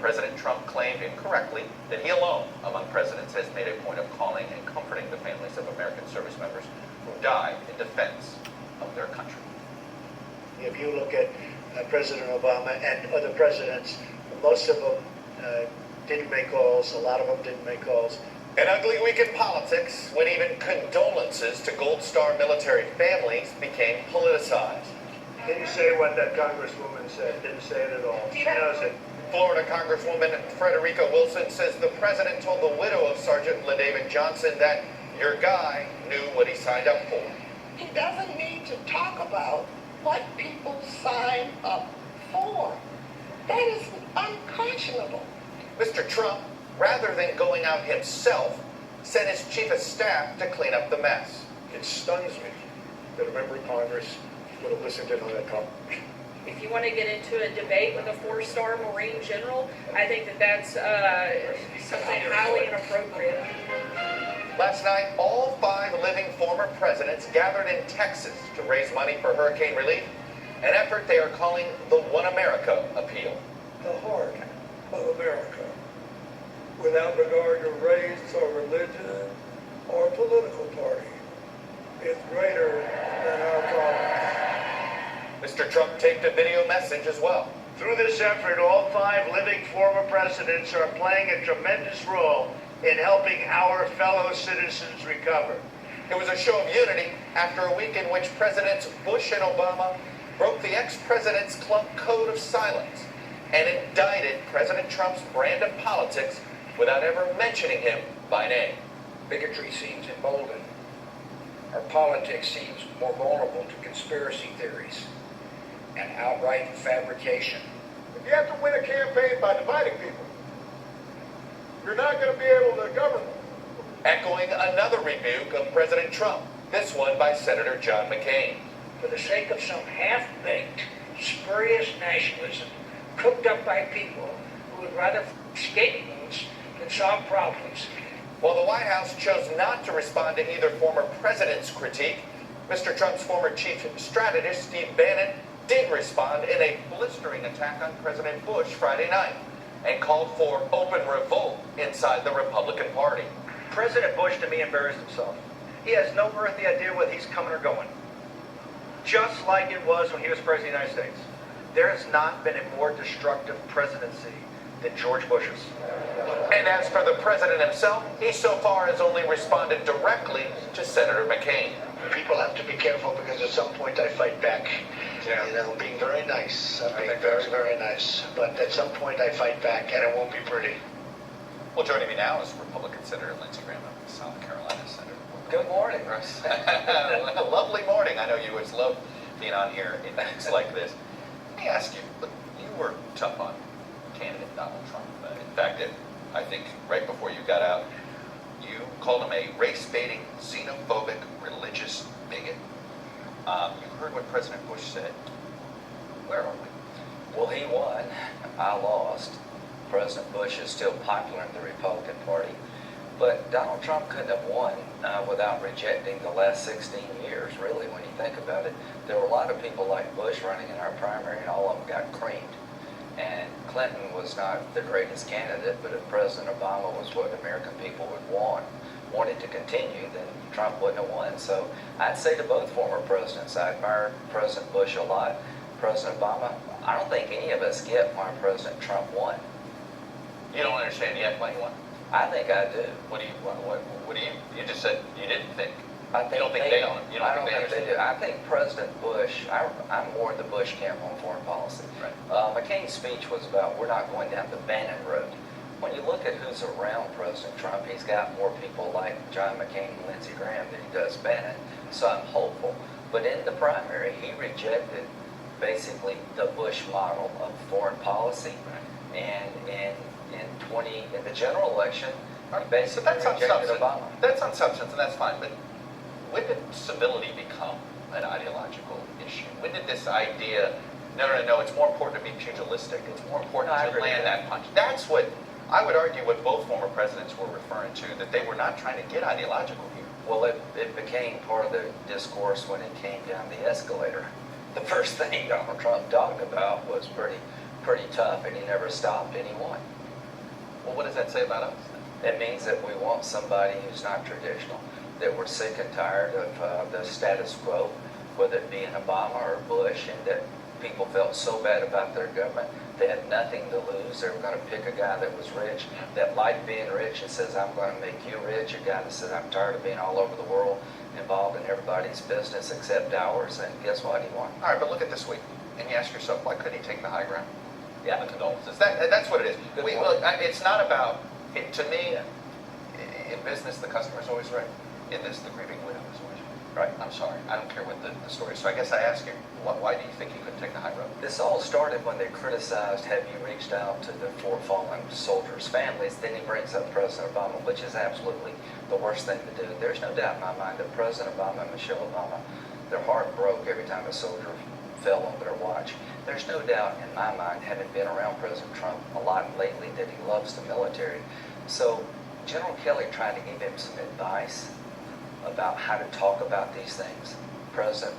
President Trump claimed incorrectly that he alone, among presidents, has made a point of calling and comforting the families of American service members who died in defense of their country. If you look at President Obama and other presidents, most of them didn't make calls, a lot of them didn't make calls. An ugly week in politics when even condolences to Gold Star military families became politicized. Didn't say what that congresswoman said, didn't say it at all. She knows it. Florida Congresswoman Frederica Wilson says the president told the widow of Sergeant LaDavid Johnson that your guy knew what he signed up for. He doesn't need to talk about what people sign up for. That is unconscionable. Mr. Trump, rather than going out himself, sent his chief of staff to clean up the mess. It stuns me that a member of Congress would have listened in on that call. If you want to get into a debate with a four-star Marine general, I think that that's something highly inappropriate. Last night, all 5 living former presidents gathered in Texas to raise money for hurricane relief, an effort they are calling the One America Appeal. The heart of America, without regard to race or religion or political party, is greater than our problems. Mr. Trump taped a video message as well. Through this effort, all 5 living former presidents are playing a tremendous role in helping our fellow citizens recover. It was a show of unity after a week in which Presidents Bush and Obama broke the ex-president's club code of silence and indicted President Trump's brand of politics without ever mentioning him by name. Bigotry seems emboldened. Our politics seems more vulnerable to conspiracy theories and outright fabrication. If you have to win a campaign by dividing people, you're not going to be able to govern them. Echoing another rebuke of President Trump, this one by Senator John McCain. For the sake of some half-baked, spurious nationalism cooked up by people who would rather scapegoats than solve problems. While the White House chose not to respond to either former president's critique, Mr. Trump's former chief strategist, Steve Bannon, did respond in a blistering attack on President Bush Friday night and called for open revolt inside the Republican Party. President Bush, to me, embarrassed himself. He has no earthly idea whether he's coming or going. Just like it was when he was President of the United States. There has not been a more destructive presidency than George Bush's. And as for the president himself, he so far has only responded directly to Senator McCain. People have to be careful because at some point I fight back. Yeah. You know, being very nice. I'm being very, very nice. But at some point I fight back and it won't be pretty. Well, joining me now is Republican Senator Lindsey Graham of South Carolina. Senator. Good morning. A lovely morning. I know you always love being on here in things like this. Let me ask you, look, you were tough on candidate Donald Trump. In fact, I think right before you got out, you called him a race-baiting, xenophobic, religious bigot. You heard what President Bush said. Where are we? Well, he won. I lost. President Bush is still popular in the Republican Party. But Donald Trump couldn't have won without rejecting the last 16 years, really, when you think about it. There were a lot of people like Bush running in our primary, and all of them got creamed. And Clinton was not the greatest candidate, but if President Obama was what American people would wanted to continue, then Trump wouldn't have won. So I'd say to both former presidents, I admire President Bush a lot. President Obama, I don't think any of us get why President Trump won. You don't understand yet why he won? I think I do. What do you, you just said you didn't think. I think you don't think they don't. You don't I don't think think they do. I think President Bush, I'm more in the Bush camp on foreign policy. Right. McCain's speech was about we're not going down the Bannon road. When you look at who's around President Trump, he's got more people like John McCain and Lindsey Graham than he does Bannon. So I'm hopeful. But in the primary, he rejected basically the Bush model of foreign policy. Right. And in the general election, he basically that's on rejected substance. Obama. That's on substance, and that's fine. But when did civility become an ideological issue? When did this idea, no, it's more important to be pugilistic. It's more important to land that punch. That's what I would argue what both former presidents were referring to, that they were not trying to get ideological here. Well, it became part of the discourse when it came down the escalator. The first thing Donald Trump talked about was pretty pretty tough, and he never stopped anyone. Well, what does that say about us? It means that we want somebody who's not traditional, that we're sick and tired of the status quo, whether it be in Obama or Bush, and that people felt so bad about their government, they had nothing to lose. They were going to pick a guy that was rich, that liked being rich and says, I'm going to make you rich, a guy that said, I'm tired of being all over the world, involved in everybody's business except ours, and guess what? He won. All right, but look at this week, and you ask yourself, why couldn't he take the high ground? Yeah. The condolences. That's what it is. Good We, point. look, it's not about, to me, in business, the customer's always right. In this, the grieving widow is always right. I'm sorry. I don't care what the story is. So I guess I ask you, why do you think he couldn't take the high road? This all started when they criticized, have you reached out to the four fallen soldiers' families? Then he brings up President Obama, which is absolutely the worst thing to do. There's no doubt in my mind that President Obama and Michelle Obama, their heart broke every time a soldier fell on their watch. There's no doubt in my mind, having been around President Trump a lot lately, that he loves the military. So General Kelly tried to give him some advice about how to talk about these things. President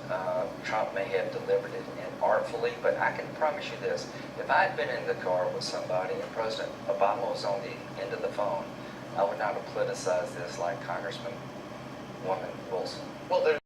Trump may have delivered it inartfully, but I can promise you this. If I had been in the car with somebody and President Obama was on the end of the phone, I would not have politicized this like Congressman Woman Wilson. Well, there's